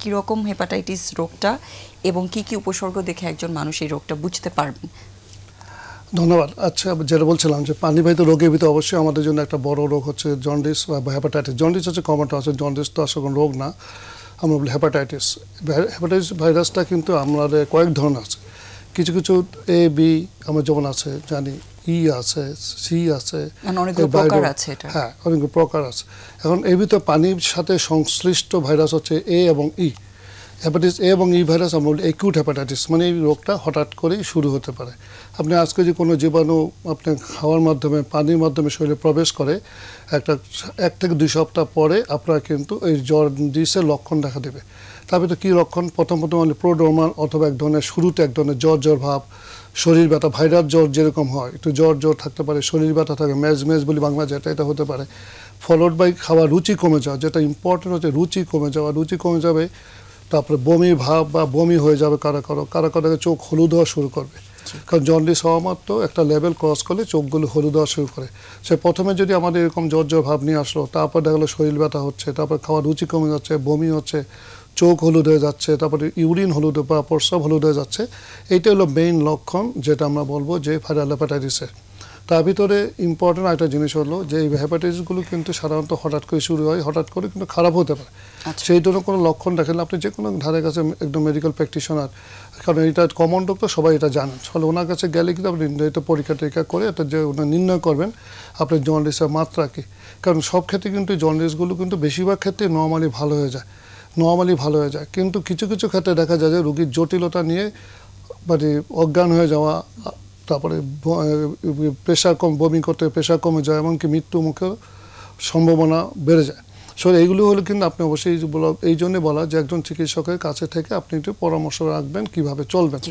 কীরকম হেপাটাইটিস রোগটা এবং কি কি উপসর্গ দেখে একজন মানুষ এই রোগটা বুঝতে পারবেন? ধন্যবাদ। আচ্ছা, যেটা বলছিলাম যে পানিবাহিত রোগের ভিতরে অবশ্যই আমাদের জন্য একটা বড় রোগ হচ্ছে জন্ডিস বা হেপাটাইটিস। জন্ডিস হচ্ছে কমনটা, আছে জন্ডিস তো আসলে কোনো রোগ না, আমরা বলি হেপাটাইটিস। হেপাটাইটিস ভাইরাসটা কিন্তু আমাদের কয়েক ধরনের আছে। কিছু কিছু এ বি আমরা যেমন আছে জানি, ই আছে, সি আছে, অনেকগুলো প্রকার আছে এটা। হ্যাঁ, অনেকগুলো প্রকার আছে। এখন এর ভিতরে পানির সাথে সংশ্লিষ্ট ভাইরাস হচ্ছে এ এবং ই। হেপাটাইটিস এ এবং ই ভাইরাস আমরা বলি অ্যাকিউট হেপাটাইটিস, মানে এই রোগটা হঠাৎ করেই শুরু হতে পারে। আপনি আজকে যে কোনো জীবাণু আপনি খাওয়ার মাধ্যমে, পানির মাধ্যমে শরীরে প্রবেশ করে 1 থেকে 2 সপ্তাহ পরে আপনার কিন্তু এই জন্ডিসের লক্ষণ দেখা দেবে। তারপরে তো কী লক্ষণ? প্রথম মানে প্রোড্রোমাল অথবা এক ধরনের শুরুতে এক ধরনের জ্বর ভাব, শরীর ব্যথা, ভাইরাস জ্বর যেরকম হয় একটু জ্বর থাকতে পারে, শরীর ব্যথা থাকে, মেজ বলি বাংলা যেটা, এটা হতে পারে। ফলোড বাই খাওয়ার রুচি কমে যাওয়া, যেটা ইম্পর্টেন্ট হচ্ছে রুচি কমে যাবে। তারপরে বমি ভাব বা বমি হয়ে যাবে কারো চোখ হলুদ হওয়া শুরু করবে। কারণ জন্ডিস হওয়া মাত্র একটা লেভেল ক্রস করলে চোখগুলো হলুদ হওয়া শুরু করে। সে প্রথমে যদি আমাদের এরকম জ্বর ভাব নিয়ে আসলো, তারপর দেখা গেলো শরীর ব্যথা হচ্ছে, তারপর খাওয়ার রুচি কমে যাচ্ছে, বমি হচ্ছে, চোখ হলুদ হয়ে যাচ্ছে, তারপরে ইউরিন হলুদ বা প্রস্রাব হলুদ হয়ে যাচ্ছে, এইটা হলো মেইন লক্ষণ যেটা আমরা বলবো যে ভাইরাল হেপাটাইটিসের। তার ভিতরে ইম্পর্টেন্ট একটা জিনিস হলো যে এই হেপাটাইটিসগুলো কিন্তু সাধারণত হঠাৎ করে শুরু হয়, হঠাৎ করে কিন্তু খারাপ হতে পারে। সেই জন্য কোনো লক্ষণ দেখেন আপনি যে কোনো ধারে কাছে একদম মেডিকেল প্র্যাকটিশনার, কারণ এটা কমন রোগ তো সবাই এটা জানেন, ফলে ওনার কাছে গেলে কিন্তু আপনি এটা পরীক্ষা করে এটা যে ওনার নির্ণয় করবেন আপনার জন্ডিসের মাত্রা কী। কারণ সব ক্ষেত্রে কিন্তু জন্ডিসগুলো কিন্তু বেশিরভাগ ক্ষেত্রে নর্মালি ভালো হয়ে যায়, কিন্তু কিছু কিছু ক্ষেত্রে দেখা যায় যে রোগীর জটিলতা নিয়ে মানে অজ্ঞান হয়ে যাওয়া, তারপরে প্রেশার বমি করতে প্রেশার কমে যায়, এমনকি মৃত্যু মুখের সম্ভাবনা বেড়ে যায়। সো এইগুলো হলো কিন্তু আপনি অবশ্যই এই জন্যে বলা যে একজন চিকিৎসকের কাছে থেকে আপনি একটু পরামর্শ রাখবেন কীভাবে চলবেন।